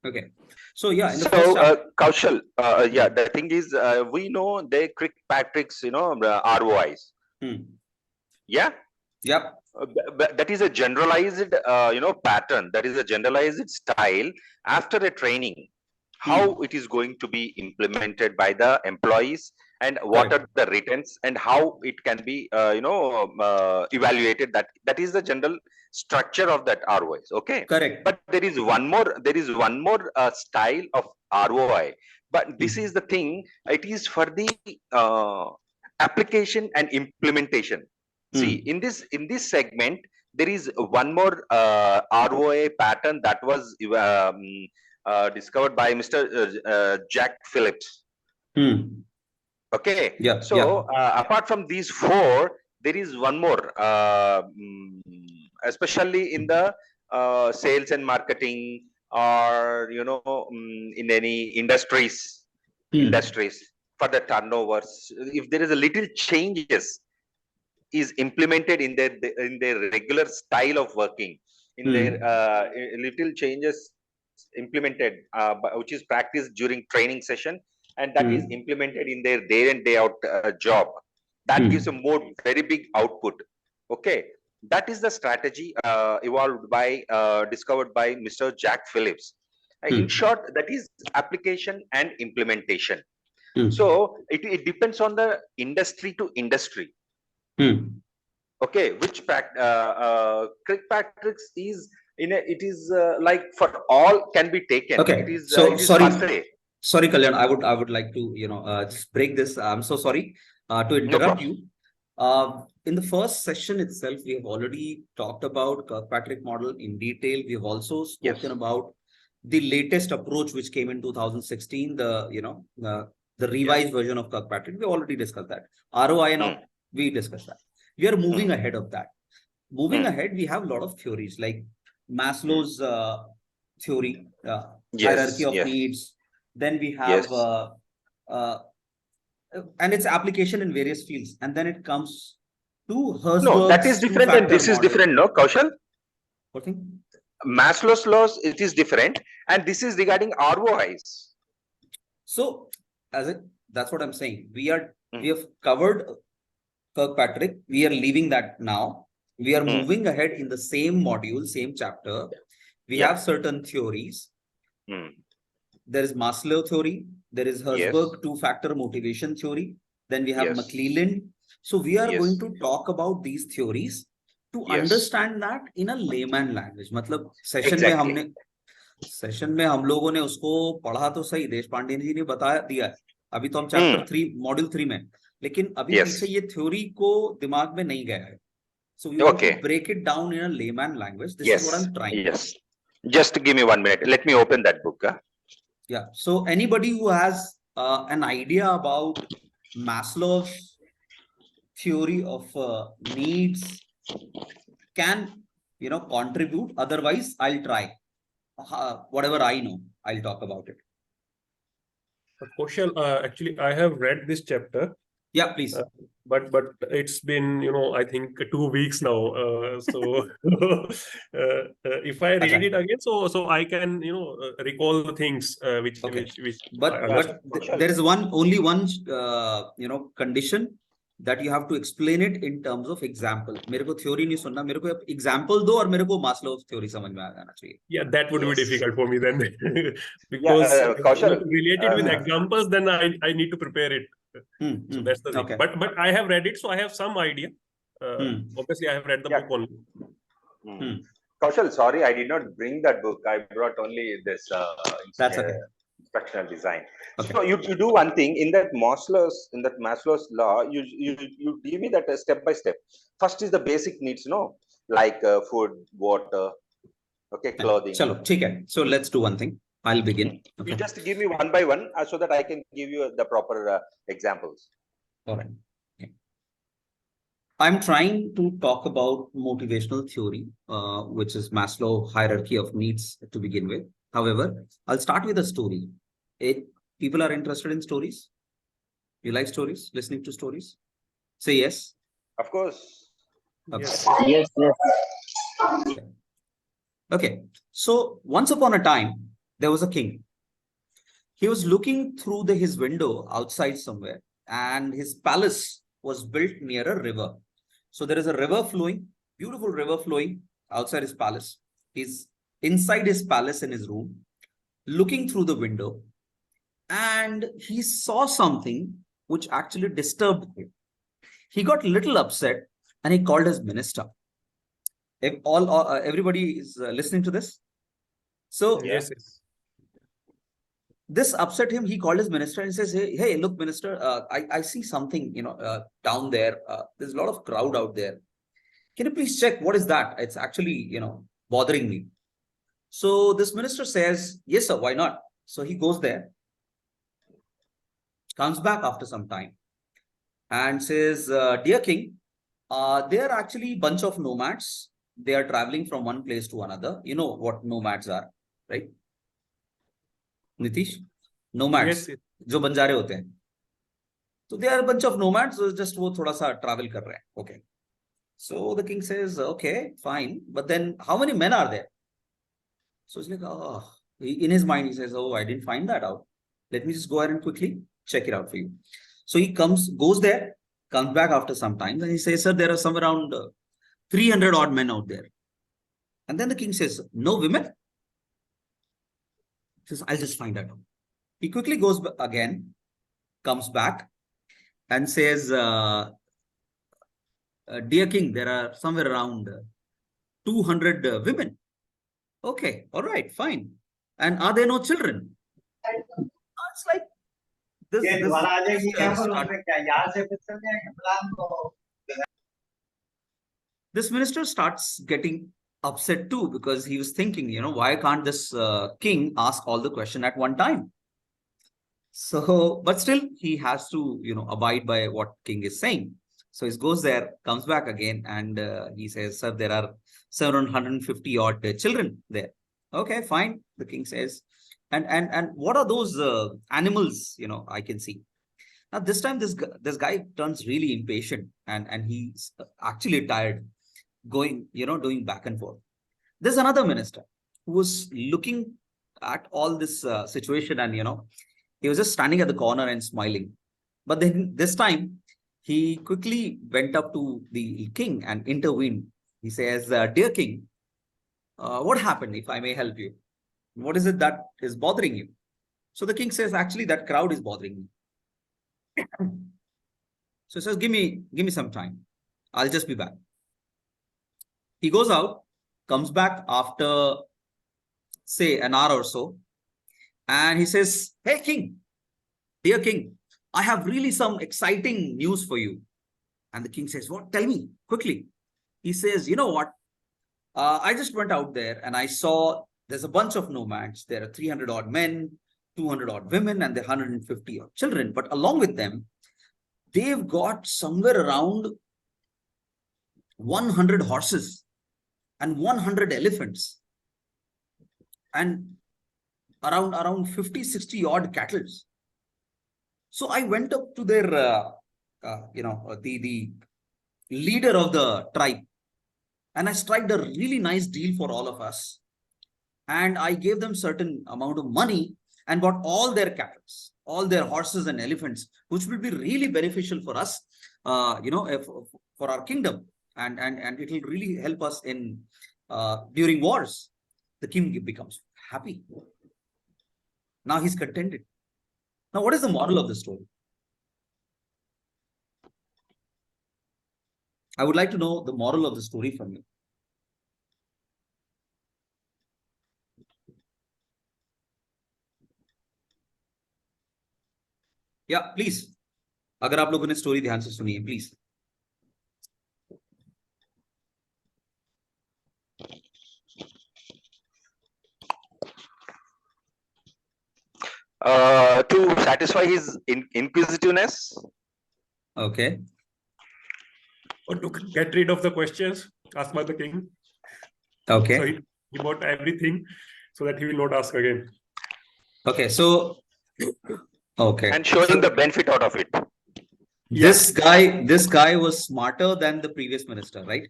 Okay. So yeah, in the So, first Kaushal, yeah, the thing is, we know they Kirkpatrick's, ROIs. Yeah. Yep. But that is a generalized, pattern. That is a generalized style after a training. How it is going to be implemented by the employees, and what are the returns, and how it can be, evaluated. That is the general structure of that ROIs. Okay. Correct. But there is one more. There is one more style of ROI. But this is the thing. It is for the application and implementation. See, in this segment, there is one more ROI pattern that was discovered by Mr. Jack Phillips. Okay. Yeah. So apart from these four, there is one more, especially in the sales and marketing, or in any industries, for the turnovers. If there is a little changes is implemented in their regular style of working, in their little changes implemented, which is practiced during training session, and that is implemented in their day in day out job, that gives a more very big output. Okay. That is the strategy evolved by discovered by Mr. Jack Phillips. In short, that is application and implementation. So it depends on the industry to industry. Okay, which Kirkpatrick's is it is like for all can be taken. Okay. It is So it is sorry, sorry, Kalyan. I would like to just break this. I'm so sorry to interrupt you. In the first session itself, we have already talked about Kirkpatrick model in detail. We have also spoken about the latest approach which came in 2016. The revised version of Kirkpatrick. We already discussed that. ROI and all, we discussed that. We are moving ahead of that. Moving ahead, we have a lot of theories like Maslow's theory, hierarchy of needs. Then we have, and its application in various fields. And then it comes to Herzberg's no, that is different, and this is model. different. No, Kaushal. What thing? Maslow's laws, it is different, and this is regarding ROIs. So, that's what I'm saying. We have covered Kirkpatrick. We are leaving that now. We are moving ahead in the same module, same chapter. We have certain theories. There is Maslow theory. There is Herzberg two-factor motivation theory. Then we have McClelland. So we are going to talk about these theories to understand that in a layman language. मतलब session में हम लोगों ने उसको पढ़ा तो सही, देश पांडे जी ने बताया दिया है. अभी तो हम चैप्टर 3 मॉड्यूल 3 में, लेकिन अभी पीछे ये थ्योरी को दिमाग में नहीं गया है. So we want to break it down in a layman language. This is what I'm trying. Just give me 1 minute. Let me open that book. Yeah. So anybody who has an idea about Maslow's theory of needs can, contribute. Otherwise, I'll try. Whatever I know, I'll talk about it. Kaushal, actually, I have read this chapter. Yeah, please. But it's been, I think 2 weeks now. So if I read it again, so I can, recall the things which. But there is only one condition that you have to explain it in terms of example. मेरे को theory नहीं सुनना, मेरे को example दो और मेरे को Maslow's theory समझ में आ जाना चाहिए. Yeah, that would be difficult for me then, because related with examples, then I need to prepare it. So that's the thing. Okay. But I have read it, so I have some idea. Obviously, I have read the book only. Kaushal, sorry, I did not bring that book. I brought only this. That's okay. Instructional design. Okay. So you do one thing in that Maslow's law. You give me that step by step. First is the basic needs, like food, water, clothing. Chalo, ठीक है. So let's do one thing. I'll begin. You just give me one by one so that I can give you the proper examples. All right. Okay. I'm trying to talk about motivational theory, which is Maslow hierarchy of needs to begin with. However, I'll start with a story. People are interested in stories. You like stories? Listening to stories? Say yes. Of course. Okay. Yes. Okay. Okay. So once upon a time, there was a king. He was looking through his window outside somewhere, and his palace was built near a river. So there is a river flowing, beautiful river flowing outside his palace. He's inside his palace in his room, looking through the window, and he saw something which actually disturbed him. He got a little upset and he called his minister. If everybody is listening to this. So Yes. this upset him. He called his minister and says, hey, look, minister, I see something, down there. There's a lot of crowd out there. Can you please check what is that? It's actually, bothering me. So this minister says, yes, sir, why not? So he goes there, comes back after some time and says, dear king, they are actually a bunch of nomads. They are traveling from one place to another. You know what nomads are, right? Nitish? Nomads. Yes. जो बंजारे होते हैं. So they are a bunch of nomads. So just वो थोड़ा सा travel कर रहे हैं. Okay. So the king says, okay, fine. But then how many men are there? So it's like, oh, in his mind, he says, oh, I didn't find that out. Let me just go ahead and quickly check it out for you. So he goes there, comes back after some time, and he says, sir, there are some around 300 odd men out there. And then the king says, no women? He says, I'll just find that out. He quickly goes again, comes back and says, dear king, there are somewhere around 200 women. Okay, all right, fine. And are there no children? It's like this minister starts getting upset too, because he was thinking, why can't this king ask all the question at one time? So, but still he has to, abide by what king is saying. So he goes there, comes back again, and he says, sir, there are 750 odd children there. Okay, fine. The king says, and what are those animals, I can see. Now, this time, this guy turns really impatient, and he's actually tired, going, doing back and forth. There's another minister who was looking at all this situation, and, he was just standing at the corner and smiling. But then this time, he quickly went up to the king and intervened. He says, dear king, what happened, if I may help you? What is it that is bothering you? So the king says, actually, that crowd is bothering me. So he says, give me some time. I'll just be back. He goes out, comes back after, say, an hour or so. And he says, hey, king, dear king, I have really some exciting news for you. And the king says, what? Tell me quickly. He says, you know what? I just went out there and I saw there's a bunch of nomads. There are 300 odd men, 200 odd women, and there are 150 odd children. But along with them, they've got somewhere around 100 horses and 100 elephants and around 50, 60 odd cattle. So I went up to their, the leader of the tribe, and I struck a really nice deal for all of us. And I gave them certain amount of money and bought all their cattle, all their horses and elephants, which will be really beneficial for us, for our kingdom. And it will really help us in during wars. The king becomes happy. Now he's contented. Now, what is the moral of the story? I would like to know the moral of the story from you. Yeah, please. अगर आप लोगों ने story ध्यान से सुनी है, please. To satisfy his inquisitiveness. Okay. Or to get rid of the questions asked by the king. Okay. So he bought everything so that he will not ask again. Okay. So, okay. And showing the benefit out of it. This guy was smarter than the previous minister, right?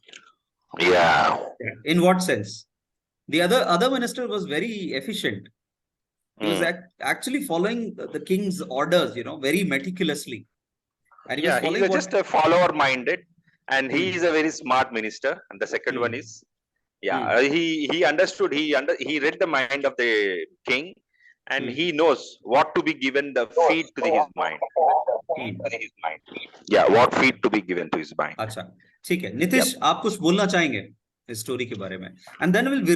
Yeah. In what sense? The other minister was very efficient. He was actually following the king's orders, very meticulously. And he was Yeah, he's following just a follower minded, and he Hmm. is a very smart minister. And the second one is, he understood. He read the mind of the king, and he knows what to be given the feed to his mind. Yeah, what feed to be given to his mind. अच्छा, ठीक है. नितिश, आप कुछ बोलना चाहेंगे इस story के बारे में? And then we'll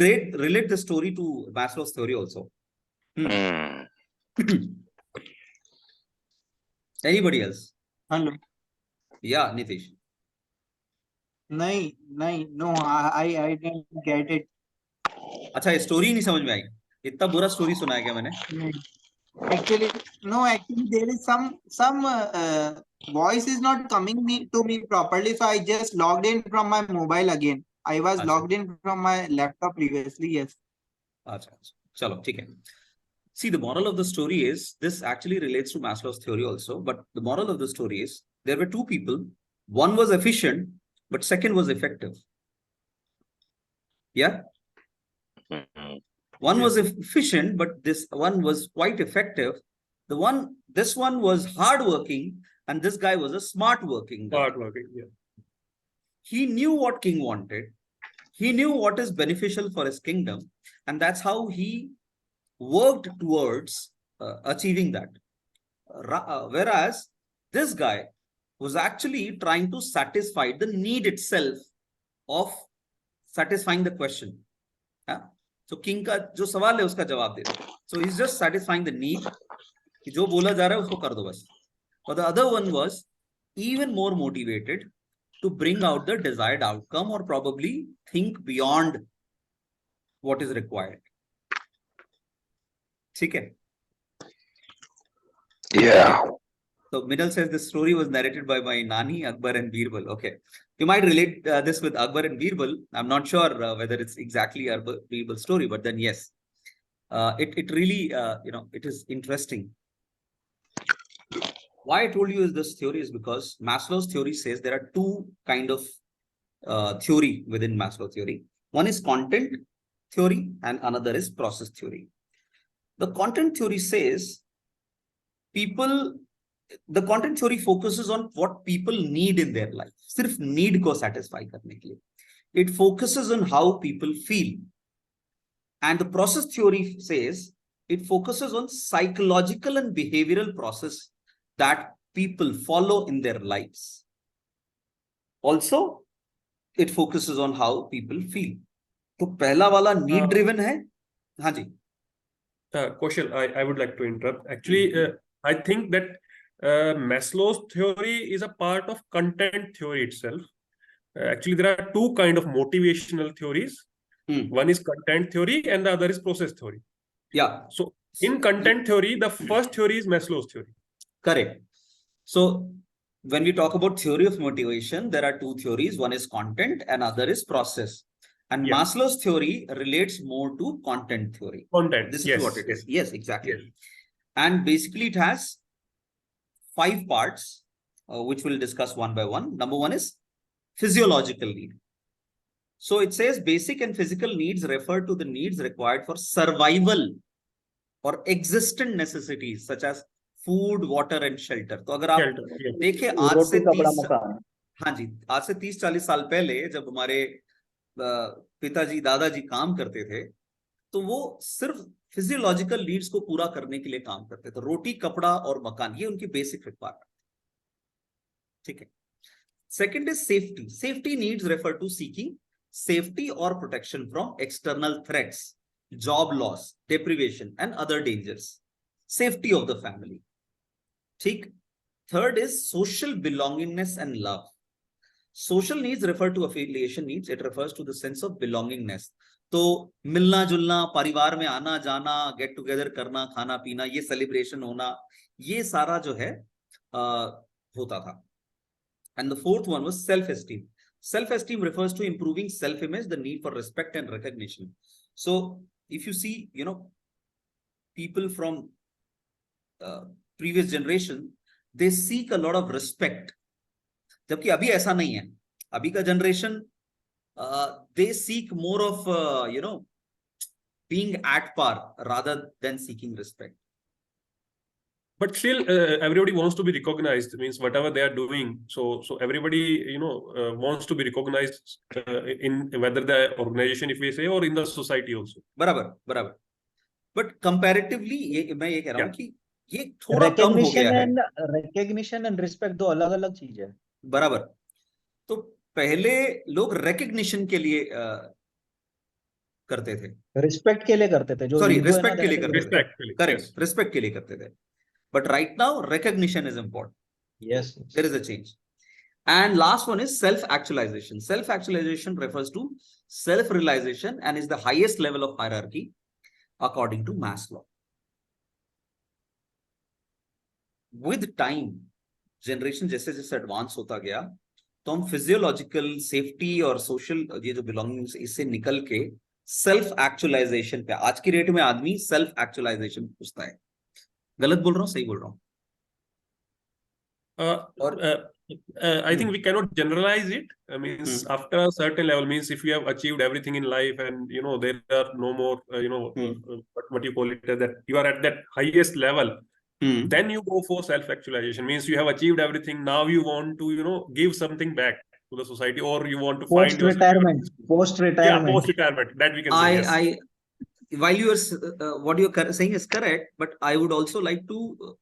relate the story to Maslow's theory also. Anybody else? Hello. Yeah, Nitish. No, I didn't get it. अच्छा, ये स्टोरी नहीं समझ में आई? इतना बुरा स्टोरी सुना है क्या मैंने? Actually, there is some voice is not coming to me properly, so I just logged in from my mobile again. I was logged in from my laptop previously. Yes. अच्छा, चलो ठीक है. See, the moral of the story is, this actually relates to Maslow's theory also, but the moral of the story is, there were two people. One was efficient, but second was effective. Yeah? One was efficient, but this one was quite effective. This one was hardworking, and this guy was a smart working guy. Hardworking, yeah. He knew what king wanted. He knew what is beneficial for his kingdom, and that's how he worked towards achieving that. Whereas this guy was actually trying to satisfy the need itself of satisfying the question. So king का जो सवाल है उसका जवाब दे दो. So he's just satisfying the need कि जो बोला जा रहा है उसको कर दो बस. But the other one was even more motivated to bring out the desired outcome, or probably think beyond what is required. ठीक है? Yeah. So Minal says the story was narrated by my Nani, Akbar and Birbal. Okay. You might relate this with Akbar and Birbal. I'm not sure whether it's exactly a Birbal's story, but then yes, it really, it is interesting. Why I told you this theory is because Maslow's theory says there are two kind of theory within Maslow theory. One is content theory and another is process theory. The content theory says the content theory focuses on what people need in their life. सिर्फ need को satisfy करने के लिए. It focuses on how people feel. And the process theory says it focuses on psychological and behavioral process that people follow in their lives. Also, it focuses on how people feel. तो पहला वाला need driven है. हाँ जी. Kaushal, I would like to interrupt. Actually, I think that Maslow's theory is a part of content theory itself. Actually, there are two kind of motivational theories. One is content theory and the other is process theory. Yeah. So in content theory, the first theory is Maslow's theory. Correct. So when we talk about theory of motivation, there are two theories. One is content and other is process. And Maslow's theory relates more to content theory. Content. This is what it is. Yes, exactly. Yes. And basically it has 5 parts, which we'll discuss one by one. Number one is physiological need. So it says basic and physical needs refer to the needs required for survival or existent necessities such as food, water and shelter. तो अगर आप देखें आज से 30-40 साल पहले जब हमारे पिताजी दादाजी काम करते थे तो वो सिर्फ फिजियोलॉजिकल नीड्स को पूरा करने के लिए काम करते थे. रोटी, कपड़ा और मकान, ये उनकी बेसिक रिक्वायरमेंट. ठीक है. Second is safety. Safety needs refer to seeking safety or protection from external threats, job loss, deprivation and other dangers. Safety of the family. ठीक. Third is social belongingness and love. Social needs refer to affiliation needs. It refers to the sense of belongingness. तो मिलना जुलना, परिवार में आना जाना, get together करना, खाना पीना, ये सेलिब्रेशन होना, ये सारा जो है होता था. And the fourth one was self-esteem. Self-esteem refers to improving self-image, the need for respect and recognition. So if you see, people from previous generation, they seek a lot of respect. जबकि अभी ऐसा नहीं है. अभी का generation, they seek more of, being at par rather than seeking respect. But still, everybody wants to be recognized. Means whatever they are doing, so everybody wants to be recognized in whether the organization, if we say, or in the society also. बराबर. But comparatively, ये मैं ये कह रहा हूँ कि ये थोड़ा कम हो गया है. Recognition and respect दो अलग-अलग चीज है. बराबर. तो पहले लोग recognition के लिए करते थे. Respect के लिए करते थे. Sorry, respect के लिए करते थे. Respect के लिए. Correct. Yes. Respect के लिए करते थे. But right now, recognition is important. Yes. There is a change. And last one is self-actualization. Self-actualization refers to self-realization and is the highest level of hierarchy according to Maslow. With time, generation जैसे जैसे advance होता गया, तो हम physiological safety और social ये जो belongings इससे निकल के self-actualization पे, आज की डेट में आदमी self-actualization पूछता है. गलत बोल रहा हूँ, सही बोल रहा हूँ? I think we cannot generalize it. Means after a certain level, means if you have achieved everything in life and there are no more what you call it, that you are at that highest level, then you go for self-actualization. Means you have achieved everything. Now you want to give something back to the society, or you want to find post-retirement. Yeah, post-retirement. That we can say. Yes. While you are what you're saying is correct, but I would also like to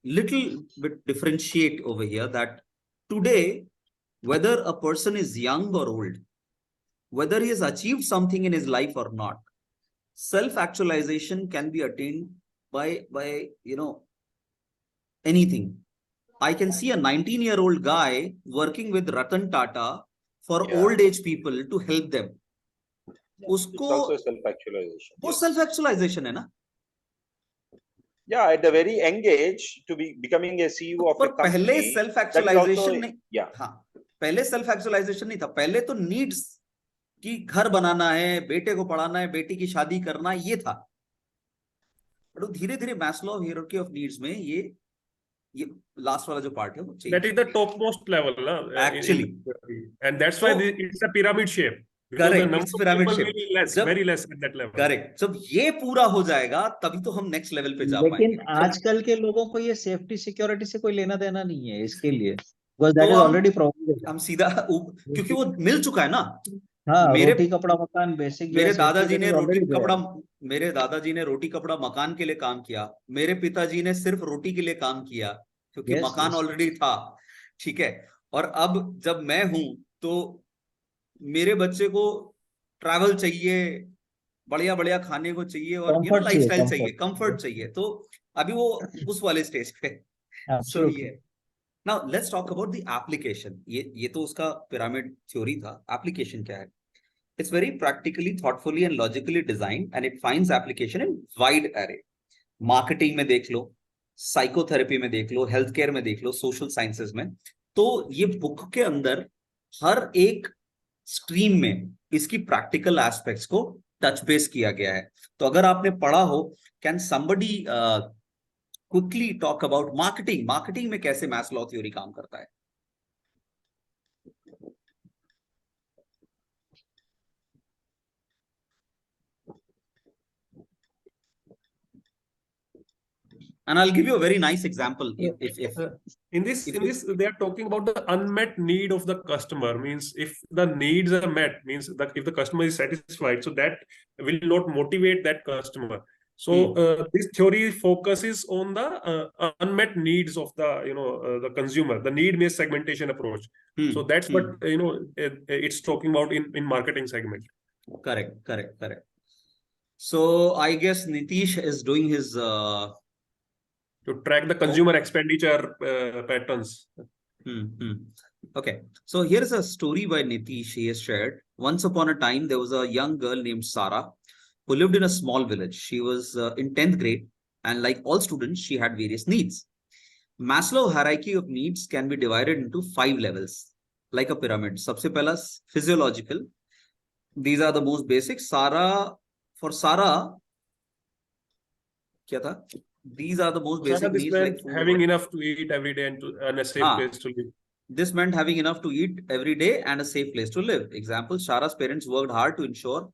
little bit differentiate over here that today, whether a person is young or old, whether he has achieved something in his life or not, self-actualization can be attained by anything. I can see a 19-year-old guy working with Ratan Tata for old age people to help them. It's also self-actualization. वो self-actualization है ना? Yeah, at the very young age, to be becoming a CEO of a company. पहले self-actualization नहीं. Yeah. हाँ, पहले self-actualization नहीं था. पहले तो needs कि घर बनाना है, बेटे को पढ़ाना है, बेटी की शादी करना है, ये था. तो धीरे-धीरे Maslow hierarchy of needs में ये last वाला जो part है वो change. That is the topmost level, actually, and that's why it's a pyramid shape. Correct. It's pyramid shape. Very less at that level. Correct. जब ये पूरा हो जाएगा तभी तो हम next level पे जा पाएंगे. लेकिन आजकल के लोगों को ये सेफ्टी सिक्योरिटी से कोई लेना देना नहीं है इसके लिए. Because that is already provided. हम सीधा क्योंकि वो मिल चुका है ना. हाँ, रोटी कपड़ा मकान बेसिक. मेरे दादाजी ने रोटी कपड़ा मकान के लिए काम किया. मेरे पिताजी ने सिर्फ रोटी के लिए काम किया क्योंकि मकान ऑलरेडी था. ठीक है. और अब जब मैं हूं तो मेरे बच्चे को ट्रैवल चाहिए, बढ़िया खाने को चाहिए और लाइफस्टाइल चाहिए, कंफर्ट चाहिए. तो अभी वो उस वाले स्टेज पे. सो ये now let's talk about the application. ये तो उसका पिरामिड थ्योरी था. एप्लीकेशन क्या है? It's very practically, thoughtfully and logically designed and it finds application in wide array. Marketing में देख लो, साइकोथेरेपी में देख लो, हेल्थ केयर में देख लो, सोशल साइंसेस में. तो ये बुक के अंदर हर एक स्ट्रीम में इसकी प्रैक्टिकल एस्पेक्ट्स को टच बेस किया गया है. तो अगर आपने पढ़ा हो, can somebody quickly talk about marketing में कैसे मैस्लो थ्योरी काम करता है? And I'll give you a very nice example. In this, they are talking about the unmet need of the customer. Means if the needs are met, means that if the customer is satisfied, so that will not motivate that customer. So this theory focuses on the unmet needs of the the consumer, the need-based segmentation approach. So that's what it's talking about in marketing segment. Correct. So I guess Nitish is doing his to track the consumer expenditure patterns. Okay, so here is a story by Nitish. He has shared. Once upon a time, there was a young girl named Sarah who lived in a small village. She was in 10th grade, and like all students, she had various needs. Maslow hierarchy of needs can be divided into 5 levels, like a pyramid. Sabse pehla, physiological. These are the most basic. For Sarah, kya tha? These are the most basic needs, like having enough to eat every day and a safe place to live. This meant having enough to eat every day and a safe place to live. Example, Sarah's parents worked hard to ensure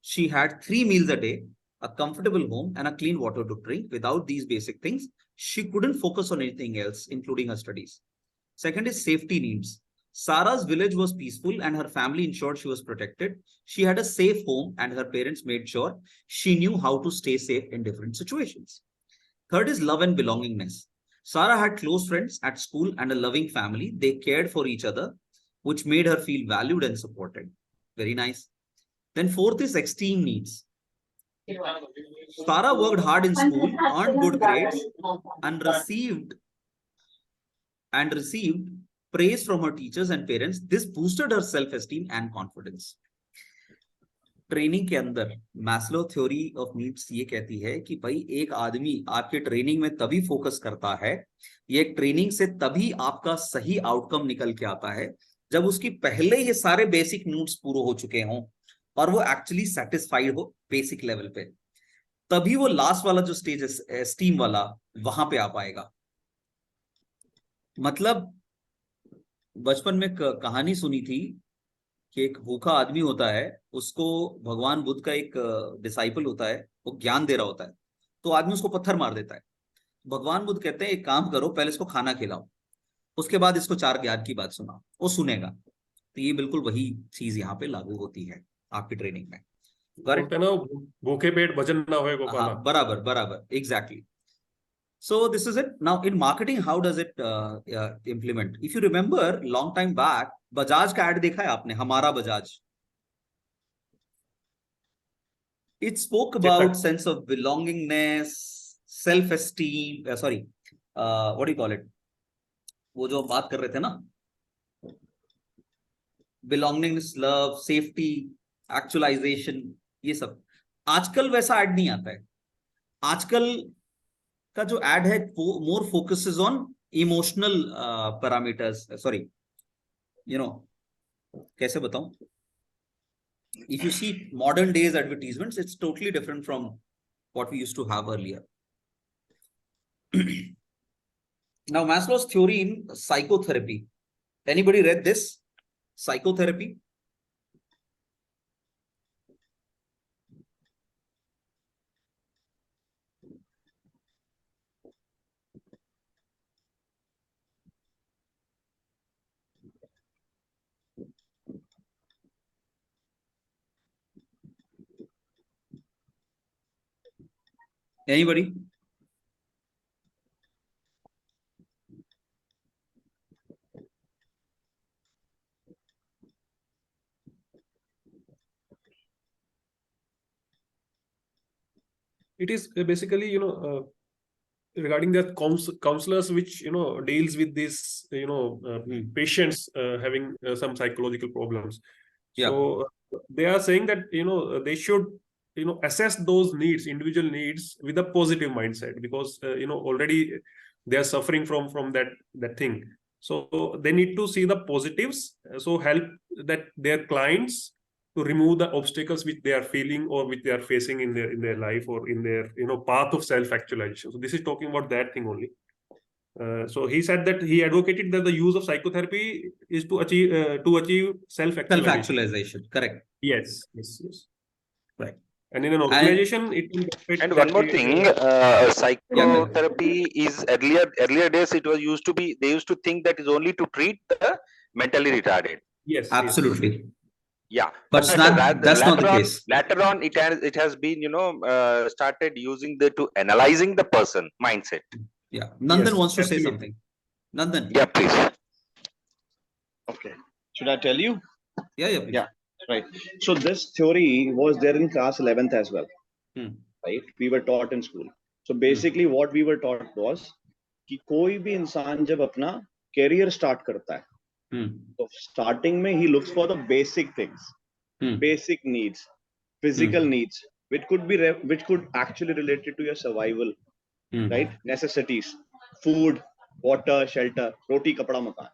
she had 3 meals a day a comfortable home, and a clean water to drink. Without these basic things, she couldn't focus on anything else, including her studies. Second is safety needs. Sarah's village was peaceful and her family ensured she was protected. She had a safe home and her parents made sure she knew how to stay safe in different situations. Third is love and belongingness. Sarah had close friends at school and a loving family. They cared for each other, which made her feel valued and supported. Very nice. Then fourth is esteem needs. Sarah worked hard in school, earned good grades, and received praise from her teachers and parents. This boosted her self-esteem and confidence. Training के अंदर Maslow theory of needs ये कहती है कि भाई एक आदमी आपके ट्रेनिंग में तभी फोकस करता है, ये ट्रेनिंग से तभी आपका सही आउटकम निकल के आता है जब उसकी पहले ये सारे बेसिक नीड्स पूरे हो चुके हों और वो एक्चुअली सेटिस्फाइड हो बेसिक लेवल पे, तभी वो लास्ट वाला जो स्टेज है एस्टीम वाला, वहां पे आ पाएगा. मतलब बचपन में कहानी सुनी थी कि एक भूखा आदमी होता है, उसको भगवान बुद्ध का एक डिसाइपल होता है, वो ज्ञान दे रहा होता है, तो आदमी उसको पत्थर मार देता है. भगवान बुद्ध कहते हैं एक काम करो, पहले इसको खाना खिलाओ, उसके बाद इसको 4 ज्ञान की बात सुनाओ, वो सुनेगा. तो ये बिल्कुल वही चीज यहाँ पे लागू होती है आपकी ट्रेनिंग में. भूखे पेट भजन ना होए गोपाला. हाँ, बराबर बराबर, exactly. So this is it. Now in marketing, how does it implement? If you remember, long time back, Bajaj का ad देखा है आपने, हमारा Bajaj. It spoke about sense of belongingness, self-esteem. What do you call it? वो जो बात कर रहे थे ना, belongingness, love, safety, actualization, ये सब. आजकल वैसा ad नहीं आता है. आजकल का जो एड है more focuses on emotional parameters. Sorry, कैसे बताऊं, if you see modern days advertisements, it's totally different from what we used to have earlier. Now Maslow's theory in psychotherapy. Anybody read this? Psychotherapy. Anybody? It is basically, regarding the counselors which, deals with this, patients having some psychological problems. Yeah. So they are saying that, they should, assess those needs, individual needs, with a positive mindset, because, already they are suffering from that thing. So they need to see the positives, so help that their clients to remove the obstacles which they are feeling or which they are facing in their life or in their path of self-actualization. So this is talking about that thing only. So he said that he advocated that the use of psychotherapy is to achieve self-actualization. Self-actualization, correct. Yes. Right. And in an organization, it will benefit. And one more thing, psychotherapy is earlier days it was used to be, they used to think that is only to treat the mentally retarded. Yes, absolutely. Yeah, but that's not the case. Later on, it has been started using to analyzing the person mindset. Yeah, Nandan wants to say something. Nandan. Yeah, please. Okay, should I tell you? Yeah, please. Yeah, right. So this theory was there in class 11th as well. Right, we were taught in school. So basically what we were taught was कि कोई भी इंसान जब अपना career start करता है, so starting में he looks for the basic things, basic needs, physical needs, which could actually related to your survival, right? Necessities, food, water, shelter, roti, kapda, makan.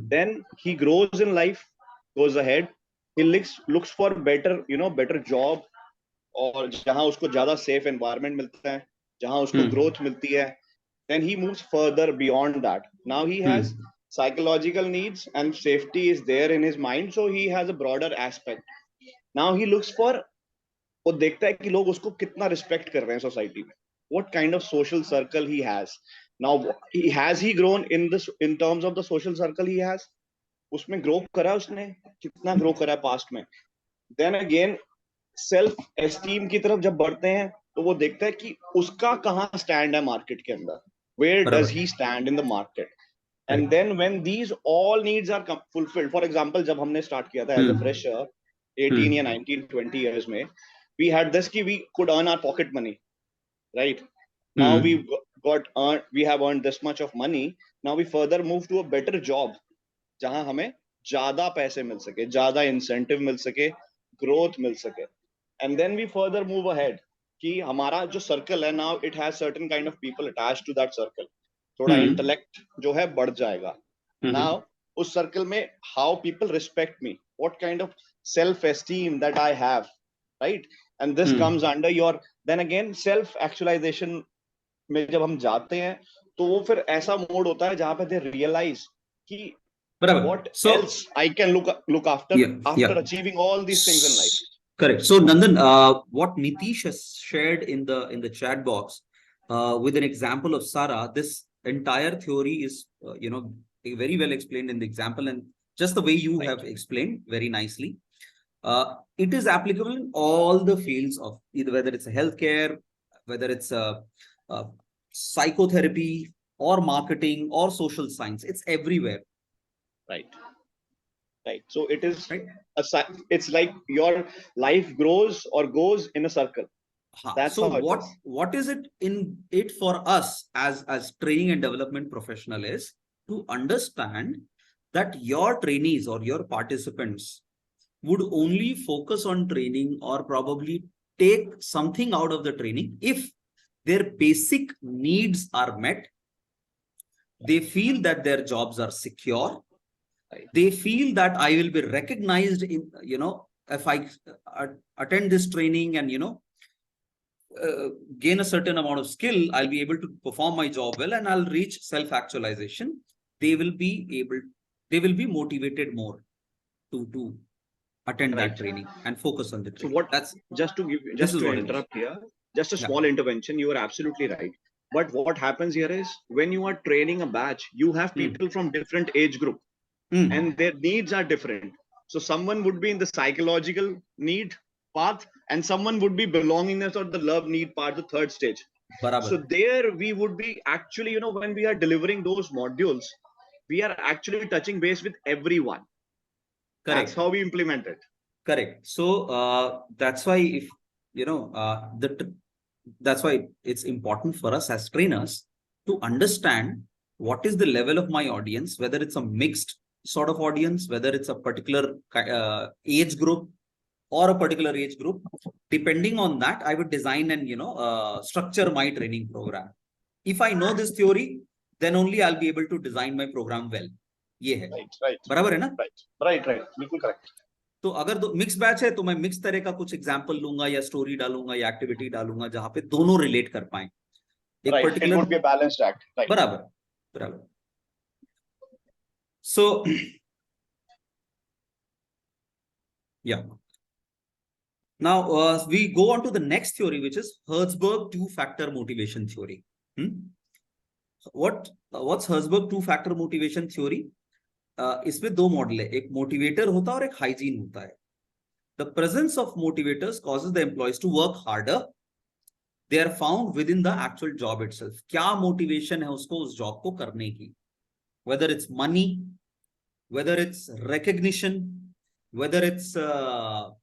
Then he grows in life, goes ahead, he looks for better job, और जहाँ उसको ज़्यादा safe environment मिलता है, जहाँ उसको growth मिलती है. Then he moves further beyond that. Now he has psychological needs and safety is there in his mind, so he has a broader aspect. Now he looks for वो देखता है कि लोग उसको कितना रिस्पेक्ट कर रहे हैं सोसाइटी में, what kind of social circle he has. Now has he grown in terms of the social circle he has? उसमें ग्रो करा उसने, कितना ग्रो करा पास्ट में. देन अगेन सेल्फ एस्टीम की तरफ जब बढ़ते हैं तो वो देखता है कि उसका कहाँ स्टैंड है मार्केट के अंदर, where does he stand in the market. And then when these all needs are fulfilled, for example जब हमने स्टार्ट किया था एज अ फ्रेशर 18 या 19 20 years में, we had this कि we could earn our pocket money, right? Now we have earned this much of money. Now we further move to a better job जहां हमें ज्यादा पैसे मिल सके, ज्यादा इंसेंटिव मिल सके, ग्रोथ मिल सके. And then we further move ahead कि हमारा जो सर्कल है, now it has certain kind of people attached to that circle. थोड़ा इंटेलेक्ट जो है बढ़ जाएगा. नाउ उस सर्कल में how people respect me, what kind of self esteem that I have, right? And this comes under your, then again self actualization में जब हम जाते हैं तो वो फिर ऐसा मोड होता है जहां पे दे रियलाइज कि what else I can look after achieving all these things in life. Correct. So Nandan, what Nitish has shared in the chat box with an example of Sara, this entire theory is very well explained in the example, and just the way you have explained very nicely. It is applicable in all the fields of either, whether it's a healthcare, whether it's a psychotherapy or marketing or social science. It's everywhere. Right. So it is it's like your life grows or goes in a circle. That's so how what is it in it for us as training and development professional is to understand that your trainees or your participants would only focus on training or probably take something out of the training if their basic needs are met. They feel that their jobs are secure. They feel that I will be recognized in, if I attend this training and, gain a certain amount of skill, I'll be able to perform my job well and I'll reach self-actualization. They will be motivated more to attend that training and focus on the training. So just to interrupt here, just a small intervention. You are absolutely right. But what happens here is when you are training a batch, you have people from different age group. And their needs are different. So someone would be in the psychological need path and someone would be belongingness or the love need part, the third stage. Barabar. So there we would be actually, when we are delivering those modules, we are actually touching base with everyone. Correct. That's how we implement it. Correct. So that's why if that's why it's important for us as trainers to understand what is the level of my audience, whether it's a mixed sort of audience, whether it's a particular age group or a particular age group. Depending on that, I would design and structure my training program. If I know this theory, then only I'll be able to design my program well. ये है. Right. बराबर है ना? Right. बिल्कुल correct. तो अगर mix batch है तो मैं मिक्स तरह का कुछ एग्जांपल लूंगा या स्टोरी डालूंगा या एक्टिविटी डालूंगा जहां पे दोनों रिलेट कर पाए. एक particular, it would be a balanced act. Right. बराबर. So, yeah. Now we go on to the next theory, which is Herzberg two-factor motivation theory. What's Herzberg two-factor motivation theory? इसमें दो मॉडल है, एक motivator होता है और एक hygiene होता है. The presence of motivators causes the employees to work harder. They are found within the actual job itself. क्या मोटिवेशन है उसको उस जॉब को करने की? Whether it's money, whether it's recognition, whether it's what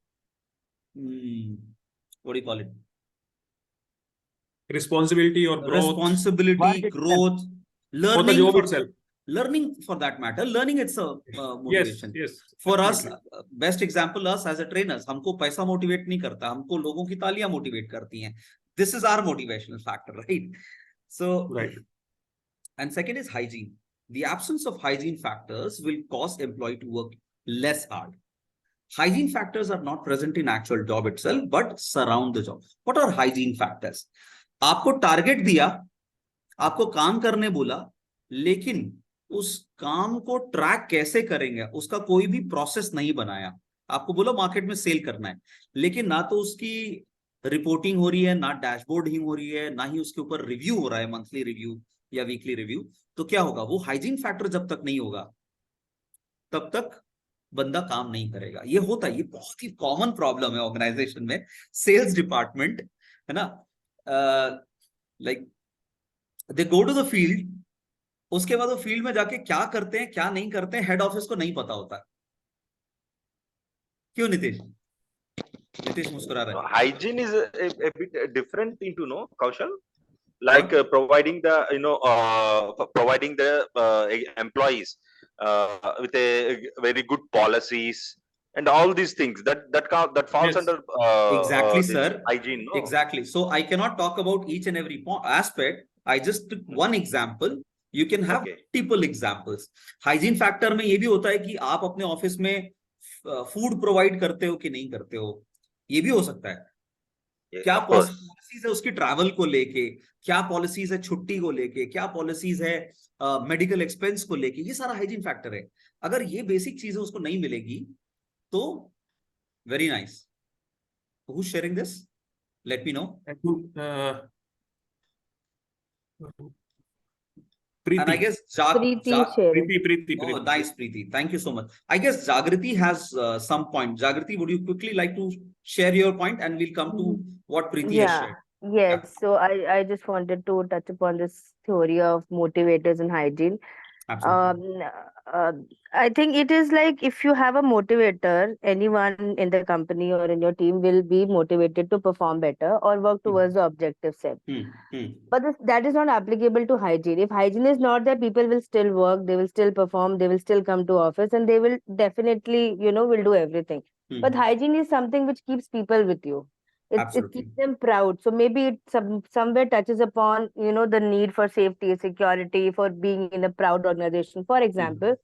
do you call it? Responsibility or growth. Responsibility, growth, learning. For the job itself. Learning for that matter. Learning it's a motivation. Yes. For absolutely. Us, best example us as a trainers. हमको पैसा motivate नहीं करता, हमको लोगों की तालियां motivate करती हैं. This is our motivational factor, right? So, right. And second is hygiene. The absence of hygiene factors will cause employee to work less hard. Hygiene factors are not present in actual job itself, but surround the job. What are hygiene factors? आपको target दिया, आपको काम करने बोला, लेकिन उस काम को ट्रैक कैसे करेंगे उसका कोई भी प्रोसेस नहीं बनाया. आपको बोला मार्केट में सेल करना है, लेकिन ना तो उसकी रिपोर्टिंग हो रही है, ना डैशबोर्डिंग हो रही है, ना ही उसके ऊपर रिव्यू हो रहा है, मंथली रिव्यू या वीकली रिव्यू, तो क्या होगा, वो हाइजीन फैक्टर जब तक नहीं होगा तब तक बंदा काम नहीं करेगा। ये होता है, ये बहुत ही कॉमन प्रॉब्लम है ऑर्गेनाइजेशन में, सेल्स डिपार्टमेंट, है ना, like they go to the field, उसके बाद वो फील्ड में जाके क्या करते हैं क्या नहीं करते हैं हेड ऑफिस को नहीं पता होता। क्यों नीतीश? नीतीश मुस्कुरा रहा है। Hygiene is a bit different into no Kaushal, like providing the providing the employees with a very good policies and all these things that falls Yes. under Exactly, this sir. hygiene. No? Exactly. So I cannot talk about each and every aspect. I just took one example. You can have Okay. multiple examples. Hygiene factor में ये भी होता है कि आप अपने office में food provide करते हो कि नहीं करते हो, ये भी हो सकता है। Yeah, क्या of course. पॉलिसीज है उसकी ट्रैवल को लेके, क्या पॉलिसीज है छुट्टी को लेके, क्या पॉलिसीज है मेडिकल एक्सपेंस को लेके, ये सारा हाइजीन फैक्टर है। अगर ये बेसिक चीजें उसको नहीं मिलेगी तो very nice. Who's sharing this? Let me know. I think, And I Preeti. guess Preeti sharing. Oh, nice, Preeti. Thank you so much. I guess Jagriti has some point. Jagriti, would you quickly like to share your point, and we'll come to what Preeti has shared. Yes. So I just wanted to touch upon this theory of motivators and hygiene. Absolutely. I think it is like if you have a motivator, anyone in the company or in your team will be motivated to perform better or work towards the objective set. But that is not applicable to hygiene. If hygiene is not there, people will still work, they will still perform, they will still come to office, and they will definitely, will do everything. But hygiene is something which keeps people with you. It Absolutely. keeps them proud. So maybe it somewhere touches upon, the need for safety, security, for being in a proud organization. For example,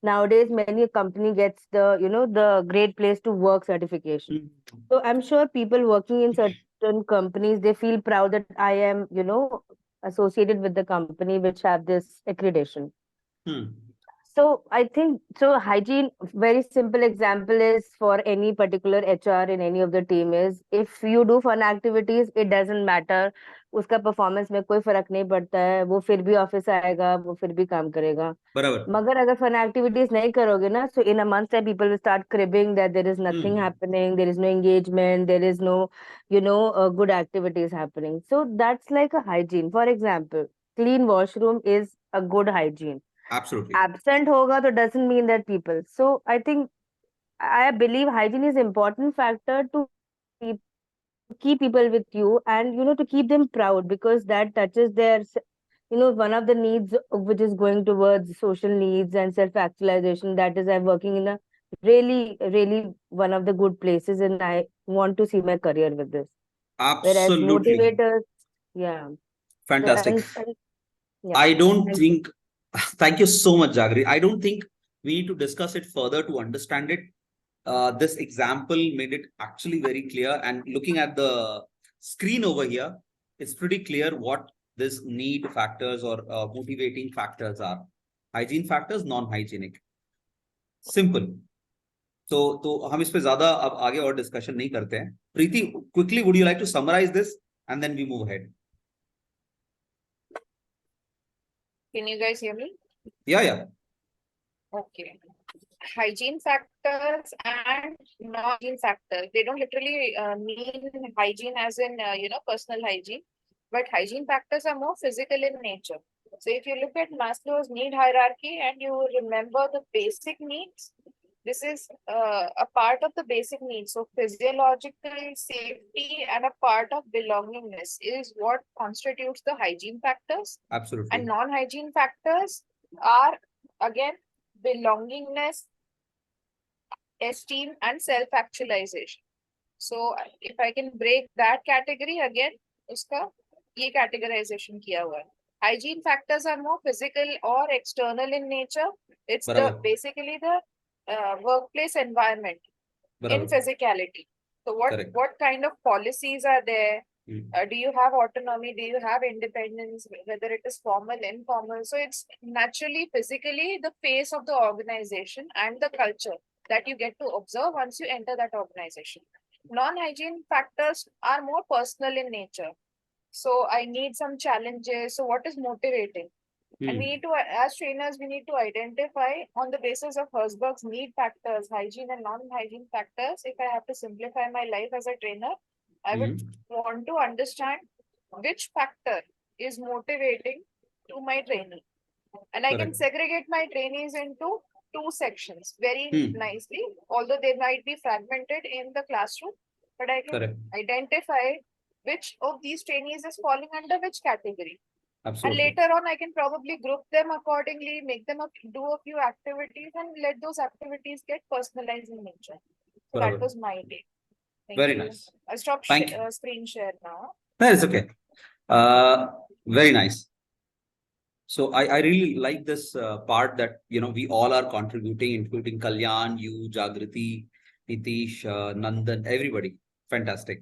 nowadays many company gets the, the great place to work certification. So I'm sure people working in certain companies, they feel proud that I am, associated with the company which have this accreditation. So I think, so hygiene, very simple example is for any particular HR in any of the team is, if you do fun activities, it doesn't matter, उसका performance में कोई फर्क नहीं पड़ता है, वो फिर भी ऑफिस आएगा, वो फिर भी काम करेगा। बराबर। मगर अगर fun activities नहीं करोगे ना, so in a month's time people will start cribbing that there is nothing happening, there is no engagement, there is no, good activities happening. So that's like a hygiene. For example, clean washroom is a good hygiene. Absolutely. Absent hoga to doesn't mean that people. So I think, I believe hygiene is important factor to keep people with you and, to keep them proud, because that touches their, one of the needs which is going towards social needs and self-actualization. That is, I'm working in a really, really one of the good places and I want to see my career with this. Absolutely. Whereas motivators, yeah. Fantastic. Yeah. I don't think, thank you so much, Jagri. I don't think we need to discuss it further to understand it. This example made it actually very clear, and looking at the screen over here, it's pretty clear what this need factors or motivating factors are. Hygiene factors, non-hygienic. Simple. तो हम इस पे ज्यादा अब आगे और discussion नहीं करते हैं। प्रीति, quickly, would you like to summarize this and then we move ahead? Can you guys hear me? Yeah. Okay. Hygiene factors and non-hygiene factors, they don't literally mean hygiene as in, personal hygiene, but hygiene factors are more physical in nature. So if you look at Maslow's need hierarchy and you remember the basic needs, this is a part of the basic needs. So physiological safety and a part of belongingness is what constitutes the hygiene factors. Absolutely. And non-hygiene factors are, again, belongingness, esteem, and self-actualization. So if I can break that category again, uska ye categorization kiya hua hai. Hygiene factors are more physical or external in nature. It's basically the workplace environment in physicality. So what kind of policies are there? Do you have autonomy? Do you have independence? Whether it is formal, informal. So it's naturally, physically the face of the organization and the culture that you get to observe once you enter that organization. non-hygiene factors are more personal in nature. So I need some challenges. So what is motivating? And we need to, as trainers, we need to identify on the basis of Herzberg's need factors, hygiene and non-hygiene factors. If I have to simplify my life as a trainer, I would want to understand which factor is motivating to my trainee. And I can segregate my trainees into two sections very nicely, although they might be fragmented in the classroom, but I can identify which of these trainees is falling under which category. Absolutely. And later on, I can probably group them accordingly, make them do a few activities and let those activities get personalized in nature. So that was my take. Very nice. I stopped screen share now. That is okay. Very nice. So I really like this part that, we all are contributing, including Kalyan, you, Jagriti, Nitish, Nandan, everybody. Fantastic.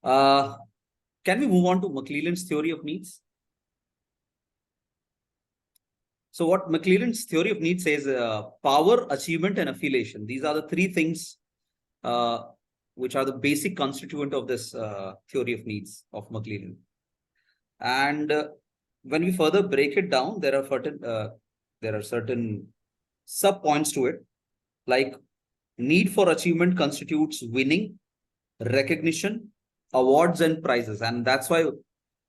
Can we move on to McClelland's theory of needs? So what McClelland's theory of needs says, power, achievement, and affiliation. These are the three things which are the basic constituent of this theory of needs of McClelland. And when we further break it down, there are certain sub points to it, like need for achievement constitutes winning, recognition, awards, and prizes. And that's why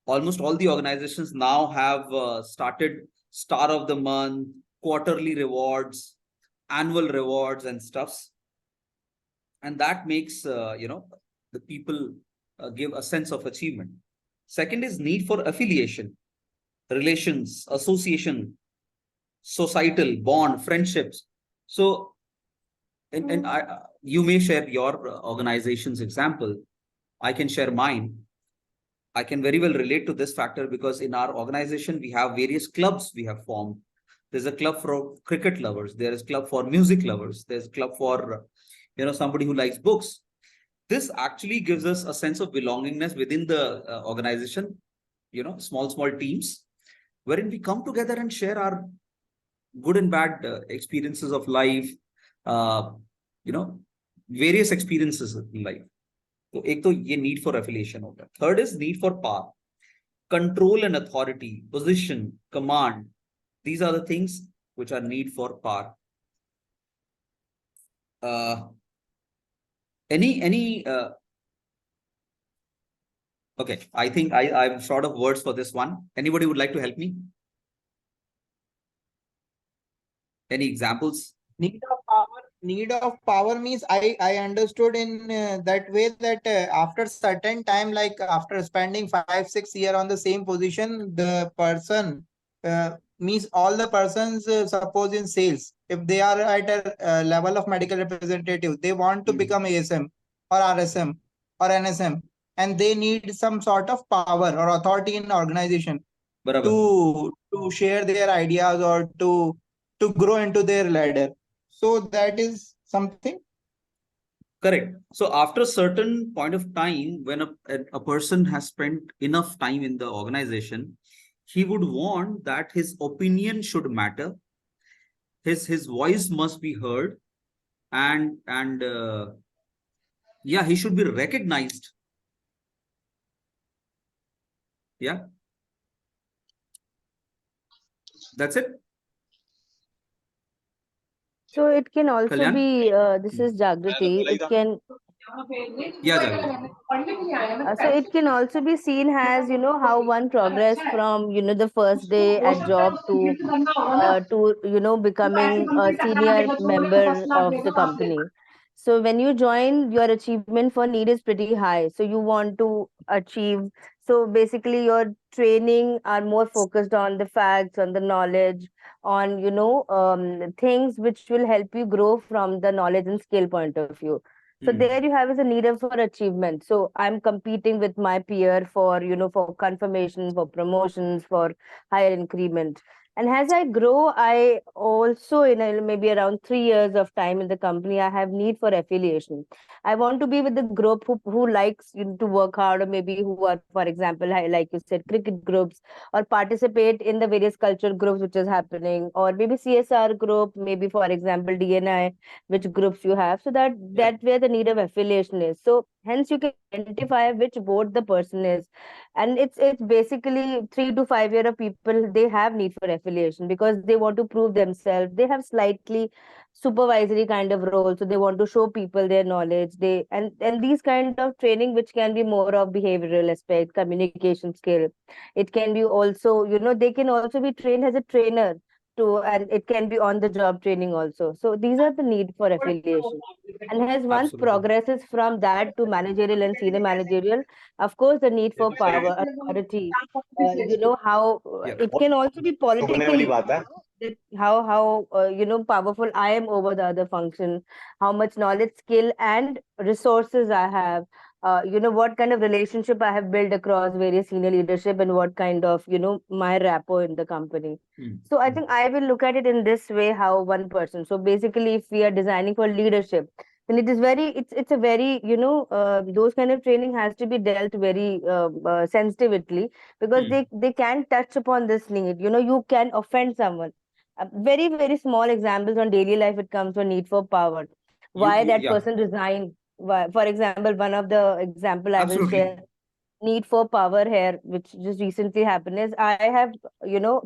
almost all the organizations now have started Star of the Month, quarterly rewards, annual rewards, and stuffs. And that makes, the people give a sense of achievement. Second is need for affiliation, relations, association, societal, bond, friendships. So, and you may share your organization's example. I can share mine. I can very well relate to this factor because in our organization, we have various clubs we have formed. There's a club for cricket lovers. There is a club for music lovers. There's a club for, somebody who likes books. This actually gives us a sense of belongingness within the organization, small teams, wherein we come together and share our good and bad experiences of life, various experiences in life. So, एक तो ये need for affiliation होता है. Third is need for power, control and authority, position, command. These are the things which are need for power. Okay, I think I'm short of words for this one. Anybody would like to help me? Any examples? Need of power means I understood in that way that after certain time, like after spending 5-6 years on the same position, the person means all the persons suppose in sales, if they are at a level of medical representative, they want to become ASM or RSM or NSM, and they need some sort of power or authority in organization to share their ideas or to grow into their ladder. So that is something. Correct. So after a certain point of time, when a person has spent enough time in the organization, he would want that his opinion should matter. His voice must be heard, and yeah, he should be recognized. Yeah. That's it. So it can also Kalyan? be, this is Jagriti, it can, Yeah, Jagriti. so it can also be seen as, how one progress from, the first day at job to, becoming a senior member of the company. So when you join, your achievement for need is pretty high. So you want to achieve. So basically, your training are more focused on the facts, on the knowledge, on things which will help you grow from the knowledge and skill point of view. So there you have is a need for achievement. So I'm competing with my peer for for confirmation, for promotions, for higher increment. And as I grow, I also, maybe around 3 years of time in the company, I have need for affiliation. I want to be with the group who likes to work hard, or maybe who are, for example, like you said, cricket groups, or participate in the various culture groups which is happening, or maybe CSR group, maybe for example DNI, which groups you have. So that where the need of affiliation is. So hence you can identify which board the person is, and it's basically 3 to 5 year of people, they have need for affiliation because they want to prove themselves. They have slightly supervisory kind of role, so they want to show people their knowledge. They and these kind of training which can be more of behavioral aspect, communication skill. It can be also, they can also be trained as a trainer to, and it can be on the job training also. So these are the need for affiliation. And as one Absolutely. progresses from that to managerial and senior managerial, of course, the need for power, authority, how Yeah. it can also be politically, that how powerful I am over the other function, how much knowledge, skill, and resources I have. What kind of relationship I have built across various senior leadership, and what kind of my rapport in the company. So I think I will look at it in this way: how one person. So basically, if we are designing for leadership, then it's a very those kind of training has to be dealt very sensitively, because they can touch upon this need. You can offend someone. Very very small examples on daily life, it comes for need for power, why that Yeah, person resigned. Why, for example, one of the example I will absolutely. share, need for power here, which just recently happened, is I have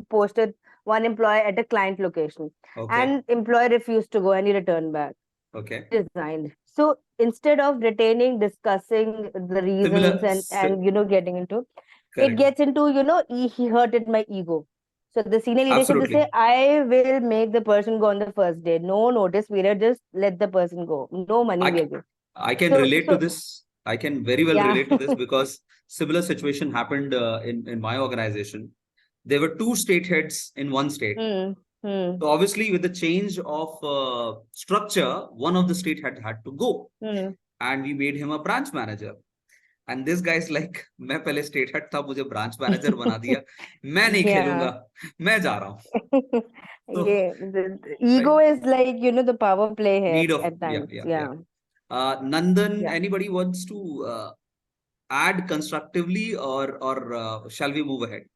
posted one employee at a client location, Okay. and employee refused to go, and he returned back, Okay. resigned. So instead of retaining, discussing the reasons, Similar. and getting into, it Correct. gets into, he hurted my ego. So the senior leadership, they say, Absolutely. I will make the person go on the first day. No notice period, just let the person go. No money I we c- are giving. I can So relate to this. I can very well yeah. relate to this because similar situation happened in my organization. There were two state heads in one state. Hmm. Hmm. So obviously, with the change of structure, one of the state had to go, Hmm. and we made him a branch manager. And this guy is like, मैं पहले state head था, मुझे branch manager बना दिया, मैं नहीं Yeah. खेलूंगा, मैं जा रहा हूँ. So Yeah, the ego right, is like, the power play here need of at times. yeah. Yeah. Nandan, Yeah. anybody wants to add constructively, or shall we move ahead?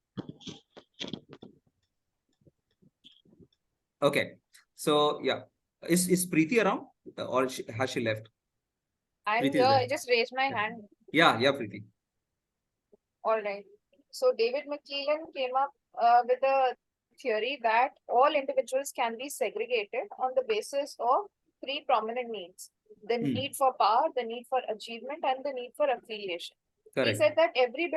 Okay, so yeah, is Preeti around, or has she left? I'm Preeti here. is there. I just raised my Yeah. hand. Yeah, Preeti. All right. So David McClellan came up with a theory that all individuals can be segregated on the basis of three prominent needs: the need for power, the need for achievement, and the need for affiliation. He Correct. said that every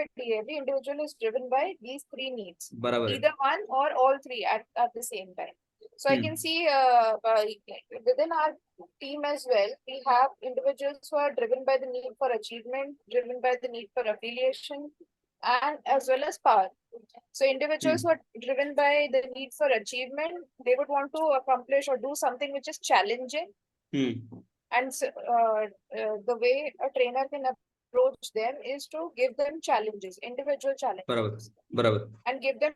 individual is driven by these three needs, बराबर है. either one or all three at the same time. So I can see within our team as well, we have individuals who are driven by the need for achievement, driven by the need for affiliation, and as well as power. So individuals who are driven by the need for achievement, they would want to accomplish or do something which is challenging. And the way a trainer can approach them is to give them challenges, individual challenges, बराबर. and give them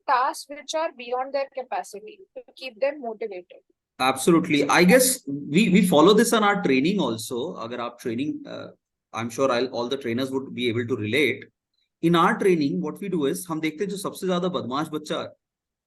tasks which are beyond their capacity to keep them motivated. Absolutely. I guess we follow this on our training also. अगर आप training, I'm sure all the trainers would be able to relate. In our training, what we do is, हम देखते हैं जो सबसे ज्यादा बदमाश बच्चा,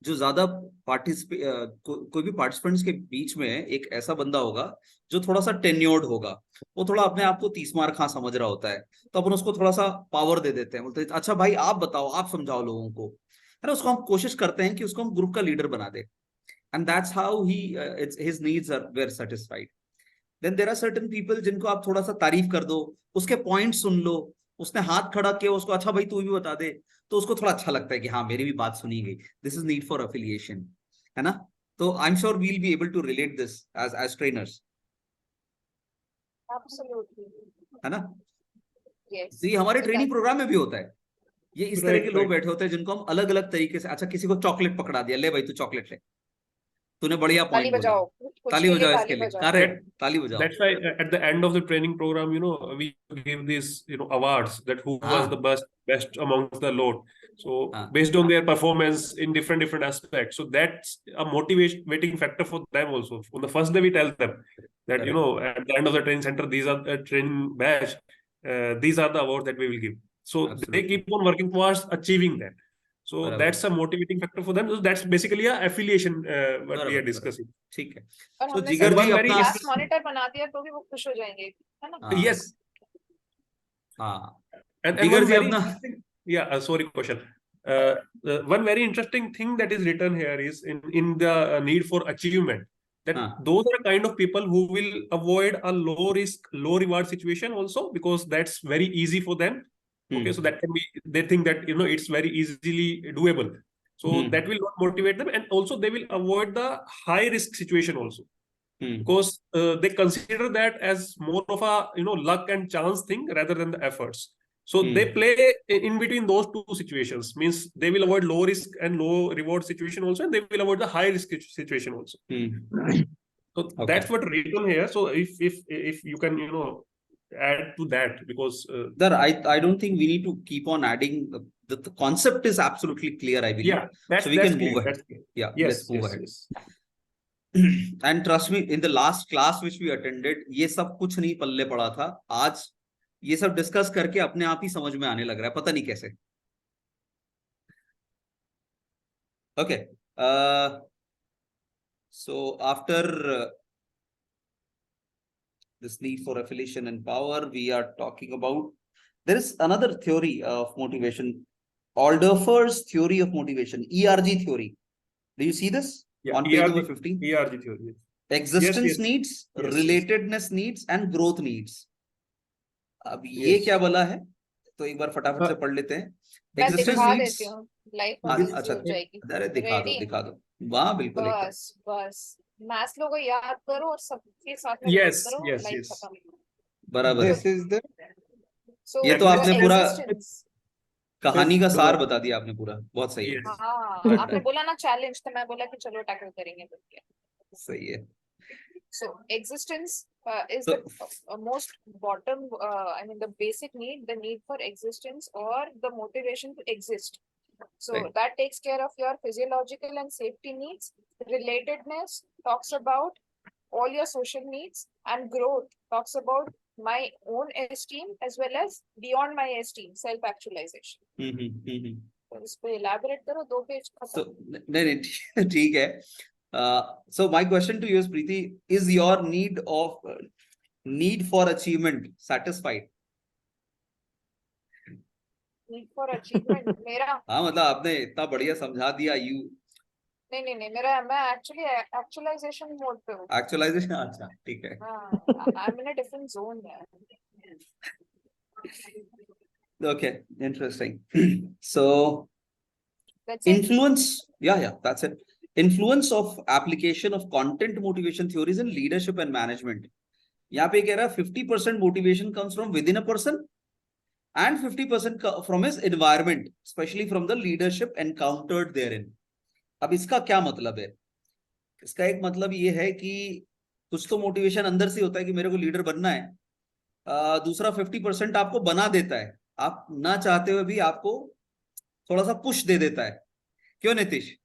जो ज्यादा कोई भी पार्टिसिपेंट्स के बीच में एक ऐसा बंदा होगा जो थोड़ा सा टेन्योर्ड होगा, वो थोड़ा अपने आप को 30 मार खा समझ रहा होता है, तो अपन उसको थोड़ा सा पावर दे देते हैं, बोलते हैं अच्छा भाई आप बताओ, आप समझाओ लोगों को, है ना. उसको हम कोशिश करते हैं कि उसको हम ग्रुप का लीडर बना दे, and that's how his needs were satisfied. Then there are certain people जिनको आप थोड़ा सा तारीफ कर दो, उसके पॉइंट सुन लो, उसने हाथ खड़ा किया, उसको अच्छा भाई तू भी बता दे, तो उसको थोड़ा अच्छा लगता है कि हाँ मेरी भी बात सुनी गई. This is need for affiliation, है ना. तो I am sure we'll be able to relate this as trainers. Absolutely. है ना. Yes. तो ये हमारे So ट्रेनिंग प्रोग्राम में भी होता है. ये इस तरह के लोग right. बैठे होते हैं जिनको हम अलग अलग तरीके से, अच्छा किसी को चॉकलेट पकड़ा दिया, ले भाई तू चॉकलेट ले, तूने बढ़िया ताली पॉइंट बोला, बजाओ, कुछ ताली के लिए बजाओ इसके ताली लिए, बजाओ। करेक्ट, ताली बजाओ। That's why at the end of the training program, we give these, awards that who was the हाँ best amongst the lot. So हाँ based on their performance in different aspects. So that's a motivating factor for them also. On the first day, we tell them that, correct, at the end of the training center, these are the training batch, these are the awards that we will give. So they absolutely, keep on working towards achieving that. So बराबर that's a motivating factor for them. So that's basically a affiliation, what we बराबर are बराबर, discussing. ठीक है। और So हमने जिगर And ji one very अपना, class interesting, monitor बना दिया तो भी वो खुश हो जाएंगे, है ना? हाँ yes, हाँ, and जिगर one जी very अपना, interesting, yeah, sorry, question. One very interesting thing that is written here is in the need for achievement, that हाँ those are kind of people who will avoid a low risk, low reward situation also, because that's very easy for them. Okay, so that can be, they think that it's very easily doable. So that will not motivate them, and also they will avoid the high risk situation also, because they consider that as more of a luck and chance thing rather than the efforts. So they play in between those two situations, means they will avoid low risk and low reward situation also, and they will avoid the high risk situation also. So okay. that's what written here. So if you can add to that, because Sir, I don't think we need to keep on adding. The concept is absolutely clear, I believe. yeah, that's So we that's can move clear. ahead. That's clear. Yeah, Yes, let's move yes, ahead. yes. And trust me, in the last class which we attended, ये सब कुछ नहीं पल्ले पड़ा था। आज ये सब discuss करके अपने आप ही समझ में आने लग रहा है, पता नहीं कैसे। Okay. So after this need for affiliation and power, we are talking about, there is another theory of motivation, Alderfer's theory of motivation, ERG theory. Do you see this on page number 15? ERG theory. Existence yes. needs, Yes, relatedness needs, and growth needs. अब ये Yes. क्या बोला है, तो एक बार फटाफट से पढ़ लेते हैं। मैं Existence दिखा needs, देती हूँ, लाइफ बहुत इजी अच्छा, हो जाएगी। अरे दिखा दो, Ready? दिखा दो, वाह बिल्कुल एकदम, बस बस मैथ्स लोगों को याद करो और सबके साथ में Yes, रिलेट करो, yes, लाइफ yes. खत्म। बराबर है। This is the So ये तो the आपने पूरा existence, कहानी का सार बता दिया आपने पूरा, बहुत सही है, Yes. हाँ Right, आपने right. बोला ना चैलेंज, तो मैं बोला कि चलो टैकल करेंगे बोल के। सही है। So existence is So, the most bottom, I mean the basic need, the need for existence or the motivation to exist. So Right. that takes care of your physiological and safety needs. Relatedness talks about all your social needs, and growth talks about my own esteem as well as beyond my esteem, self-actualization. तो इस पे elaborate करो, 2 page so नहीं ठीक है। So my question to you is, Preeti, is your need for achievement satisfied? need for achievement मेरा हाँ मतलब आपने इतना बढ़िया समझा दिया, नहीं मेरा, मैं actually actualization mode पे हूँ। एक्चुअलाइजेशन, अच्छा ठीक है। हाँ, I'm in a different zone there. Okay, interesting. So That's it. influence, yeah, that's it. Influence of application of content motivation theories in leadership and management. यहाँ पे कह रहा है 50% motivation comes from within a person and 50% from his environment, especially from the leadership encountered therein. अब इसका क्या मतलब है? इसका एक मतलब ये है कि कुछ तो मोटिवेशन अंदर से होता है कि मेरे को लीडर बनना है, दूसरा 50% आपको बना देता है, आप ना चाहते हुए भी आपको थोड़ा सा पुश दे देता है, क्यों नीतीश?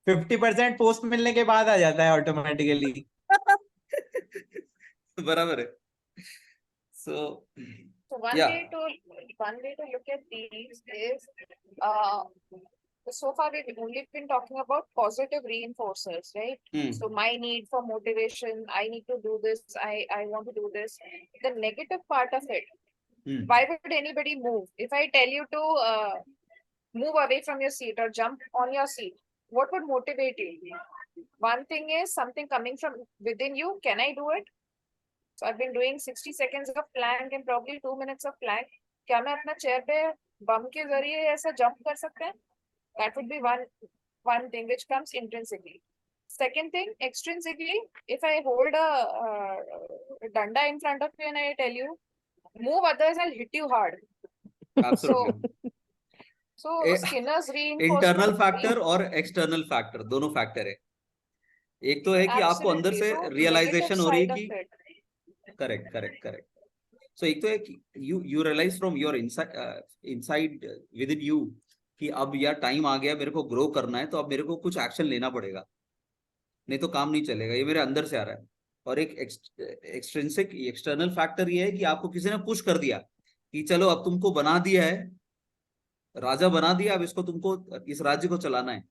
50% पोस्ट मिलने के बाद आ जाता है ऑटोमेटिकली। बराबर है। So one yeah, way to look at these is so far we've only been talking about positive reinforcers, right? So my need for motivation, I need to do this, I want to do this. The negative part of it, why would anybody move? If I tell you to move away from your seat or jump on your seat, what would motivate you? One thing is something coming from within you. Can I do it? So I've been doing 60 seconds of plank and probably 2 minutes of plank. क्या मैं अपना chair पे बम के जरिए ऐसा jump कर सकते हैं? That would be one thing which comes intrinsically. Second thing, extrinsically, if I hold a danda in front of you and I tell you, move, others I'll hit you hard. absolutely. So So Skinner's internal reinforcement factor और external factor दोनों factor है. एक तो है कि आपको अंदर absolutely. से So negative रियलाइजेशन हो रही है side कि of it. Correct correct correct. So एक तो है कि you realize from your inside within you कि अब यार टाइम आ गया, मेरे को ग्रो करना है, तो अब मेरे को कुछ एक्शन लेना पड़ेगा, नहीं तो काम नहीं चलेगा. ये मेरे अंदर से आ रहा है. और एक एक्सट्रिंसिक एक्सटर्नल फैक्टर ये है कि आपको किसी ने पुश कर दिया कि चलो अब तुमको बना दिया है, राजा बना दिया, अब इसको तुमको इस राज्य को चलाना है.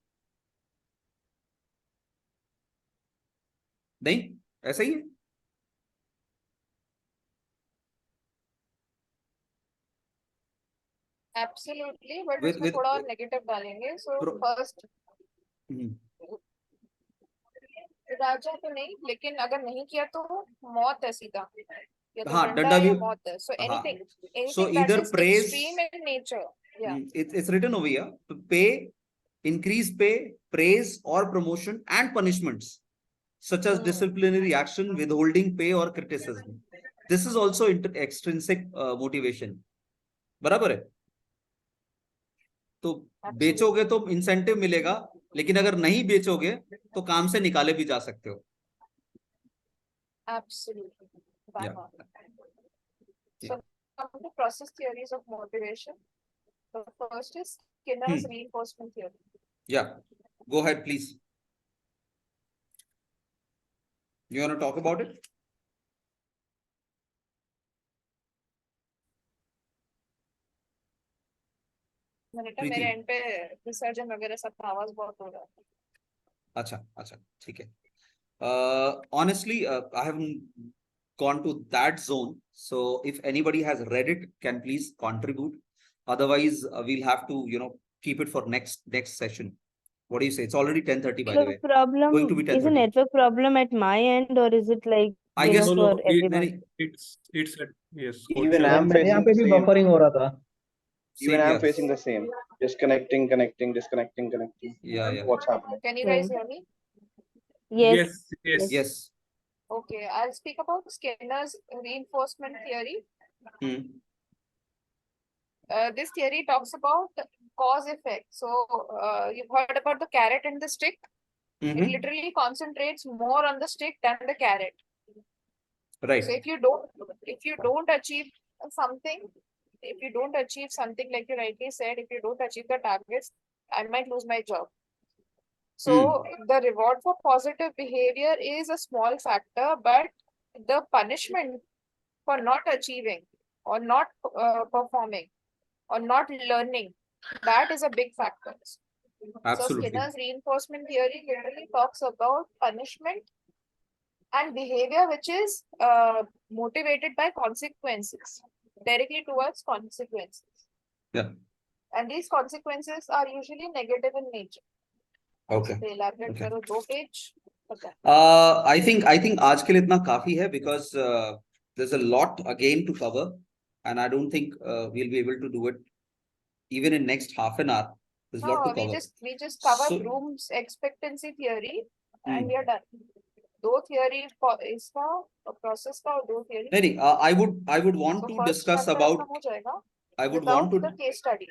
नहीं ऐसा ही है. Absolutely, but With- उसमें with- थोड़ा और negative डालेंगे. So Pro- first हम्म, राजा तो नहीं, लेकिन अगर नहीं किया तो मौत है सीधा, या तो हाँ डंडा डंडा है भी. या मौत है. So हाँ. anything So anything that either is praise, extreme in nature. Yeah. it's written over here, pay, increase pay, praise or promotion and punishments such as disciplinary action, withholding pay or criticism. This is also extrinsic motivation. बराबर है. तो बेचोगे तो incentive मिलेगा, लेकिन अगर नहीं बेचोगे तो काम से निकाले भी जा सकते हो. Absolutely. Bang Yeah. on. So come to process theories of motivation. The first is Skinner's reinforcement theory. Yeah, go ahead please. You want to talk about it? मेरे एंड पे विसर्जन वगैरह सब आवाज बहुत हो रहा है. अच्छा अच्छा ठीक है. Honestly, I haven't gone to that zone, so if anybody has read it, can please contribute. Otherwise, we'll have to keep it for next session. What do you say? It's already 10:30 by the way. Problem Going to be is a 10:30. network problem at my end, or is it like I guess No, for everyone? it's yes. Even Coach, I'm मेरे यहाँ पे facing भी the same. Buffering हो रहा था. Even Same I'm here. facing the same. Disconnecting, connecting, disconnecting, connecting. Yeah. What's happening? Can you guys hear me? Yes. Yes. Okay, I'll speak about Skinner's reinforcement theory. This theory talks about cause effect. So you've heard about the carrot and the stick. It literally concentrates more on the stick than the carrot. Right. So if you don't achieve something, like you rightly said, if you don't achieve the targets, I might lose my job. So the reward for positive behavior is a small factor, but the punishment for not achieving or not performing or not learning, that is a big factor. Absolutely. So Skinner's reinforcement theory literally talks about punishment and behavior which is motivated by consequences, directly towards consequences. Yeah. And these consequences are usually negative in nature. Okay. So elaborate Okay. करो 2 page. Okay. I think आज के लिए इतना काफी है, because there's a lot again to cover, and I don't think we'll be able to do it even in next half an hour. There's a lot to cover. We just covered So- Bloom's expectancy theory and we are done. 2 theory इसका process का और 2 theory. नहीं, I would want So to first discuss chapter about. खत्म हो जाएगा I would without want to. the case study.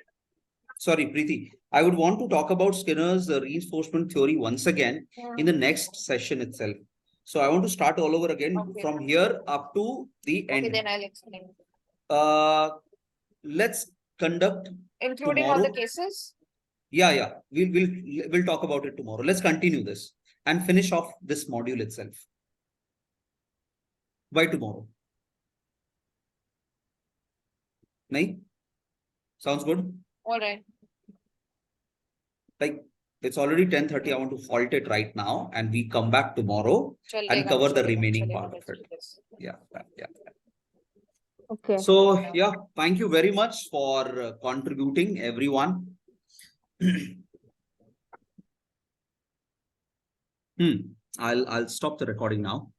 Sorry, Preeti. I would want to talk about Skinner's reinforcement theory once again in the next session itself. So I want to start all over again from here up to the end. Okay, then I'll explain. Let's conduct Including tomorrow. all the cases? Yeah. We'll talk about it tomorrow. Let's continue this and finish off this module itself. By tomorrow. Nahi? Sounds good? All right. Like, it's already 10:30. I want to halt it right now, and we come back tomorrow and cover the remaining part of it. Yeah. Okay. So yeah, thank you very much for contributing, everyone. I'll stop the recording now.